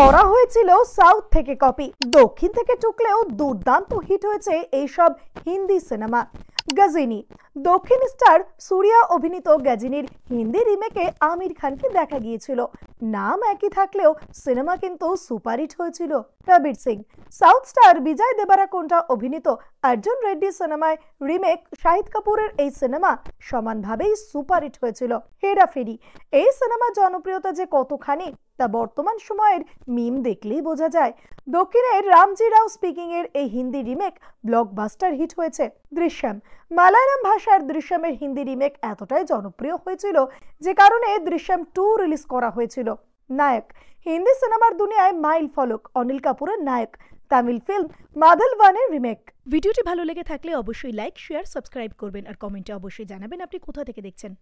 করা হয়েছিল সাউথ থেকে কপি, দক্ষিণ থেকে টুকলেও দুর্দান্ত হিট হয়েছে এইসব হিন্দি সিনেমা। গজনী দক্ষিণ স্টার সূর্যা অভিনীত গজনীর হিন্দি রিমেকে আমির খানকে দেখা গিয়েছিল। নাম একই থাকলেও সিনেমা কিন্তু সুপারহিট হয়েছিল। রবীর সিং সাউথ স্টার বিজয় দেবারাকোন্ডা অভিনীত অর্জুন রেড্ডি সিনেমায় রিমেক শাহিদ কাপুরের এই সিনেমা সমানভাবেই সুপারহিট হয়েছিল। হেরাফেরি এই সিনেমার জনপ্রিয়তা যে কতখানি তা বর্তমান সময়ের মিম দেখলেই বোঝা যায়। দক্ষিণের রামজি রাও স্পিকিং এর এই হিন্দি রিমেক ব্লকবাস্টার হিট হয়েছে। দৃশ্যম মালায়ালাম ভাষার দৃশ্যমের হিন্দি রিমেক এতটাই জনপ্রিয় হয়েছিল যে কারণে দৃশ্যম 2 রিলিজ করা হয়েছিল। নায়ক হিন্দি সিনেমার দুনিয়ায় মাইল ফলক অনিল কাপুরের নায়ক, তামিল ফিল্ম মাধলওয়ানের রিমেক। ভিডিওটি ভালো লেগে থাকলে অবশ্যই লাইক, শেয়ার, সাবস্ক্রাইব করবেন আর কমেন্টে অবশ্যই জানাবেন আপনি কোথা থেকে দেখছেন।